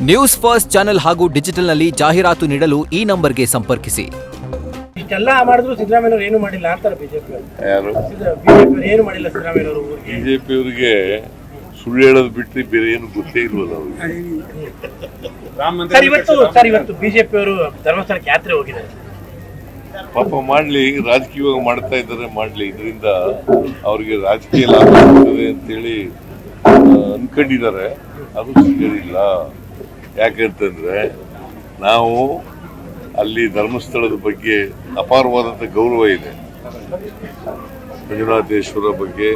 News first channel ಹಾಗೂ ಡಿಜಿಟಲ್ನಲ್ಲಿ ಜಾಹೀರಾತು ನೀಡಲು ಈ ನಂಬರ್ಗೆ ಸಂಪರ್ಕಿಸಿ. ಇಷ್ಟೆಲ್ಲ ಮಾಡಿದ್ರು ಸಿದ್ದರಾಮಯ್ಯವರು ಏನು ಮಾಡಿಲ್ಲ ಅಂತಾರೆ ಬಿಜೆಪಿ. ಯಾರು ಏನು ಮಾಡಿಲ್ಲ ಸಿದ್ದರಾಮಯ್ಯವರು. ಬಿಜೆಪಿ ಅವರಿಗೆ ಸುಳ್ಳು ಹೇಳೋದು ಬಿಟ್ಟು ಬೇರೆ ಏನು ಗೊತ್ತೇ ಇಲ್ವಲ್ಲ ಅವ್ರಿಗೆ. ಇವತ್ತು ಬಿಜೆಪಿ ಅವರು ಧರ್ಮಸ್ಥಳಕ್ಕೆ ಯಾತ್ರೆ ಹೋಗಿದ್ದಾರೆ. ಪಾಪ ಮಾಡ್ಲಿ, ರಾಜಕೀಯವಾಗಿ ಮಾಡ್ತಾ ಇದ್ದಾರೆ, ಮಾಡ್ಲಿ. ಇದರಿಂದ ಅವ್ರಿಗೆ ರಾಜಕೀಯ ಲಾಭ ಆಗ್ತದೆ ಅಂತೇಳಿ ಅನ್ಕೊಂಡಿದ್ದಾರೆ. ಅದು ಸಿಗಲಿಲ್ಲ. ಯಾಕಂತಂದ್ರೆ ನಾವು ಅಲ್ಲಿ ಧರ್ಮಸ್ಥಳದ ಬಗ್ಗೆ ಅಪಾರವಾದಂಥ ಗೌರವ ಇದೆ. ಮಂಜುನಾಥೇಶ್ವರ ಬಗ್ಗೆ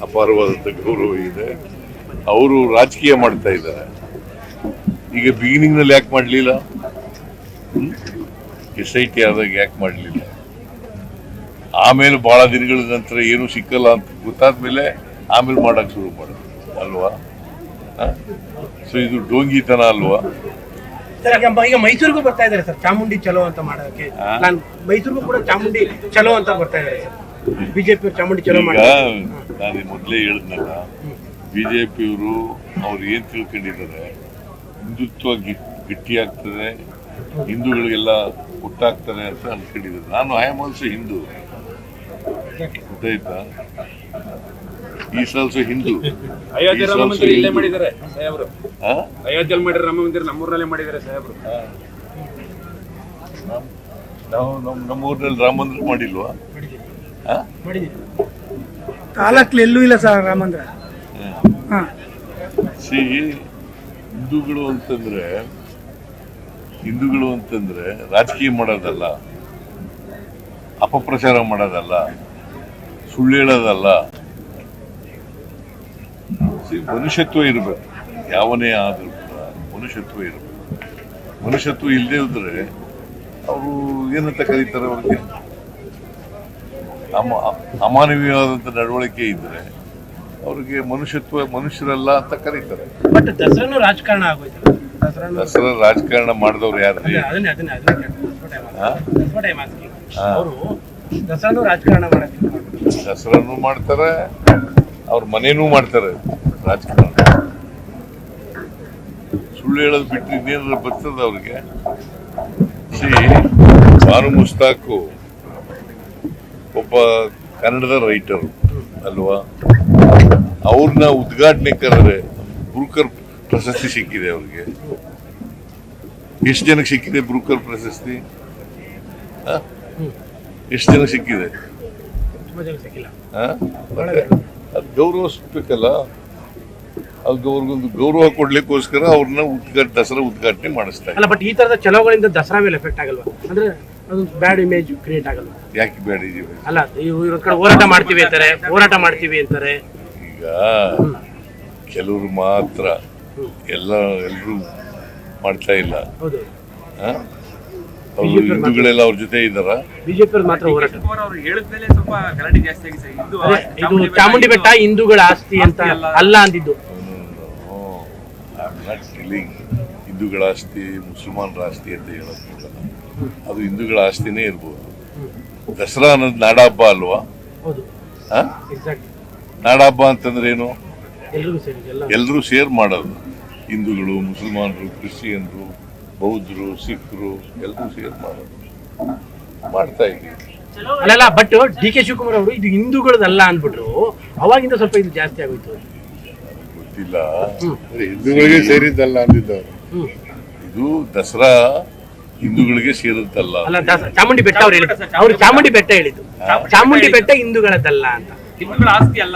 ಅಪಾರವಾದಂಥ ಗೌರವ ಇದೆ. ಅವರು ರಾಜಕೀಯ ಮಾಡ್ತಾ ಇದ್ದಾರೆ. ಈಗ ಬಿಗಿನಿಂಗ್ ನಲ್ಲಿ ಯಾಕೆ ಮಾಡಲಿಲ್ಲ? SIT ಆದಾಗ ಯಾಕೆ ಮಾಡಲಿಲ್ಲ? ಆಮೇಲೆ ಬಹಳ ದಿನಗಳ ನಂತರ ಏನು ಸಿಕ್ಕಲ್ಲ ಅಂತ ಗೊತ್ತಾದ್ಮೇಲೆ ಆಮೇಲೆ ಮಾಡಕ್ ಶುರು ಮಾಡೋದು ಅಲ್ವಾ? ಸೊ ಇದು ಡೋಂಗಿತನ ಅಲ್ವಾ? ಈಗ ಮೈಸೂರಿಗೂ ಬರ್ತಾ ಇದ್ದಾರೆ ಸರ್, ಚಾಮುಂಡಿ ಚಲೋ ಅಂತ ಮಾಡೋಕೆ. ನಾನು ಮೈಸೂರಿಗೂ ಕೂಡ ಚಾಮುಂಡಿ ಚಲೋ ಅಂತ ಬರ್ತಾ ಇದ್ದಾರೆ ಸರ್. ಬಿಜೆಪಿ ಚಾಮುಂಡಿ ಚಲೋ ಮಾಡಿ. ನಾನು ಮೊದಲೇ ಹೇಳಿದ್ನಲ್ಲ, ಬಿಜೆಪಿಯವರು ಅವ್ರು ಏನ್ ತಿಳ್ಕೊಂಡಿದ್ದಾರೆ, ಹಿಂದುತ್ವ ಗಟ್ಟಿಯಾಗ್ತದೆ, ಹಿಂದೂಗಳಿಗೆಲ್ಲ ಒಟ್ಟಾಗ್ತಾರೆ ಅಂತ ಅನ್ಕೊಂಡಿದ್ದಾರೆ. ನಾನು ಐ ಆಮ್ ಆಲ್ಸೋ ಹಿಂದೂ, ಗೊತ್ತಾಯ್ತಾ? Is also Hindu. ಅಯೋಧ್ಯೆ ರಾಮ ಮಂದಿರ ಇಲ್ಲೇ ಮಾಡಿದ್ದಾರೆ ಸಾಹೇಬ್ರು. ಅಯೋಧ್ಯೆ ಮಾಡಿದ್ರೆ ರಾಮ ಮಂದಿರ ನಮ್ಮೂರಲ್ಲೇ ಮಾಡಿದ್ದಾರೆ ಸಾಹೇಬ್ರು. ನಾವು ನಮ್ಮೂರಿನಲ್ಲಿ ರಾಮ ಮಂದಿರ ಮಾಡಿಲ್ವಾ? ತಾಲೂಕಲ್ಲಿ ಎಲ್ಲೂ ಇಲ್ಲ ಸರ್ ರಾಮ ಮಂದಿರ. ಹಿಂದೂಗಳು ಅಂತಂದ್ರೆ ರಾಜಕೀಯ ಮಾಡೋದಲ್ಲ, ಅಪಪ್ರಚಾರ ಮಾಡೋದಲ್ಲ, ಸುಳ್ಳು ಹೇಳೋದಲ್ಲ. ಮನುಷ್ಯತ್ವ ಇರಬೇಕು. ಯಾವನೇ ಆದ್ರೂ ಕೂಡ ಮನುಷ್ಯತ್ವ ಇರಬೇಕು. ಮನುಷ್ಯತ್ವ ಇಲ್ಲದೆ ಇದ್ರೆ ಅವರು ಏನಂತ ಕರೀತಾರೆ? ಅವ್ರಿಗೆ ಅಮಾನವೀಯವಾದಂಥ ನಡವಳಿಕೆ ಇದ್ರೆ ಅವ್ರಿಗೆ ಮನುಷ್ಯರಲ್ಲ ಅಂತ ಕರೀತಾರೆ. ಬಟ್ ದಸರಾನು ರಾಜಕಾರಣ ಆಗೋಯ್ತು. ದಸರಾ ರಾಜಕಾರಣ ಮಾಡಿದವ್ರು ಯಾರು? ದಸರಾನು ರಾಜಕಾರಣ ಮಾಡಕ್ಕೆ, ದಸರಾನು ಮಾಡ್ತಾರೆ, ಅವ್ರ ಮನೇನೂ ಮಾಡ್ತಾರೆ ರಾಜಕಾರಣ. ಸುಳ್ಳು ಹೇಳೋದು ಬಿಟ್ಟು ಇನ್ನೇನಾದ್ರು ಬರ್ತದ ಅವ್ರಿಗೆ? ಬಾನು ಮುಸ್ತಾಕು ಒಬ್ಬ ಕನ್ನಡದ ರೈಟರು ಅಲ್ವಾ? ಅವ್ರನ್ನ ಉದ್ಘಾಟನೆ ಕರೆದ್ರೆ ಬ್ರೂಕರ್ ಪ್ರಶಸ್ತಿ ಸಿಕ್ಕಿದೆ ಅವ್ರಿಗೆ. ಎಷ್ಟು ಜನಕ್ಕೆ ಸಿಕ್ಕಿದೆ ಬ್ರೂಕರ್ ಪ್ರಶಸ್ತಿ? ಎಷ್ಟು ಜನಕ್ಕೆ ಸಿಕ್ಕಿದೆ? ಅದು ಗೌರವಿಸ್ಬೇಕಲ್ಲ. ಅವ್ರಿಗೊಂದು ಗೌರವ ಕೊಡ್ಲಿಕ್ಕೋಸ್ಕರ ಅವ್ರನ್ನ ದಸರಾ ಉದ್ಘಾಟನೆ ಮಾಡಿಸ್ತಾ ಇಲ್ಲ. ಬಟ್ ಈ ತರದ ಚಲೋಗಳಿಂದ ದಸರಾ ಮೇಲೆ ಎಫೆಕ್ಟ್ ಆಗಲ್ವಾ? ಅಂದ್ರೆ ಅದು ಬ್ಯಾಡ್ ಇಮೇಜ್ ಕ್ರಿಯೇಟ್ ಆಗಲ್ಲ? ಯಾಕೆ ಬ್ಯಾಡ್ ಇಮೇಜ್ ಅಲ್ಲ, ಇವ್ರ ಕಡೆ ಹೋರಾಟ ಮಾಡ್ತೀವಿ ಅಂತಾರೆ. ಈಗ ಕೆಲವರು ಮಾತ್ರ, ಎಲ್ಲರೂ ಮಾಡ್ತಾ ಇಲ್ಲ. ಅವರು ಹಿಂದೂಗಳೆಲ್ಲ ಅವ್ರ ಜೊತೆ ಇದ್ದಾರ. ಬಿಜೆಪಿ ಮಾತ್ರ ಹೋರಾಟ. ಇದು ಚಾಮುಂಡಿ ಬೆಟ್ಟ ಹಿಂದೂಗಳ ಆಸ್ತಿ ಅಂತ ಅಲ್ಲ ಅಂದಿದ್ದು. ಹಿಂದೂಗಳ ಆಸ್ತಿ, ಮುಸಲ್ಮಾನರ ಆಸ್ತಿ ಅಂತ ಹೇಳೋದು ಅದು ಹಿಂದೂಗಳ ಆಸ್ತಿನೇ ಇರ್ಬೋದು. ದಸರಾ ಅನ್ನೋದು ನಾಡಹಬ್ಬ ಅಲ್ವಾ? ನಾಡಹಬ್ಬ ಅಂತಂದ್ರೆ ಏನು? ಎಲ್ಲರೂ ಸೇರ್ ಮಾಡೋದು. ಹಿಂದೂಗಳು, ಮುಸಲ್ಮಾನರು, ಕ್ರಿಶ್ಚಿಯನ್ರು, ಬೌದ್ಧರು, ಸಿಖ್ರು ಎಲ್ಲರೂ ಸೇರ್ ಮಾಡೋದು. ಮಾಡ್ತಾ ಇದ್ದೀವಿ. ಅಲ್ಲ, ಬಟ್ DK ಶಿವಕುಮಾರ್ ಅವರು ಇದು ಹಿಂದೂಗಳದಲ್ಲ ಅಂದ್ಬಿಟ್ರು. ಅವಾಗಿಂದ ಸ್ವಲ್ಪ ಇದು ಜಾಸ್ತಿ ಆಗೋಯ್ತು. ಗೊತ್ತಿಲ್ಲ, ಹಿಂದೂಗಳಿಗೆ ಸೇರಿದ್ದಲ್ಲ ಅಂದಿದ್ದವರು. ಇದು ದಸರಾ ಹಿಂದೂಗಳಿಗೆ ಸೇರಿದ್ದಲ್ಲ. ಅಲ್ಲ, ಚಾಮುಂಡಿ ಬೆಟ್ಟ ಅವ್ರು ಚಾಮುಂಡಿ ಬೆಟ್ಟ ಹೇಳಿದ್ದು. ಚಾಮುಂಡಿ ಬೆಟ್ಟ ಹಿಂದೂಗಳದ್ದಲ್ಲ ಅಂತ,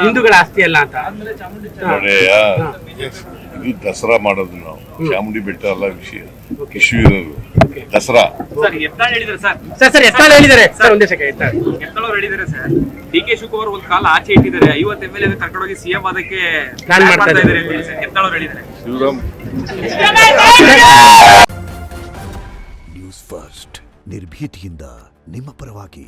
ಹಿಂದೂಗಳ ಆಸ್ತಿ ಅಲ್ಲ ಅಂತ. ಇದು ದಸರಾ ಮಾಡೋದು ನಾವು, ಚಾಮುಂಡಿ ಬೆಟ್ಟ ಅಲ್ಲ ವಿಷಯ. ಇಶ್ಯೂ ಇರೋದು ದಸರಾ. DK ಶಿವಕುಮಾರ್ ಒಂದು ಕಾಲ ಆಚೆ ಇಟ್ಟಿದ್ದಾರೆ. 50 MLA ಕರ್ಕೊಂಡೋಗಿ CM ಅದಕ್ಕೆ ಪ್ಲಾನ್ ಮಾಡ್ತಾ ಇದ್ದಾರೆ. ಶಿವರಾಮ್ ನ್ಯೂಸ್ ಫಸ್ಟ್ ನಿರ್ಭೀತಿಯಿಂದ ನಿಮ್ಮ ಪರವಾಗಿ.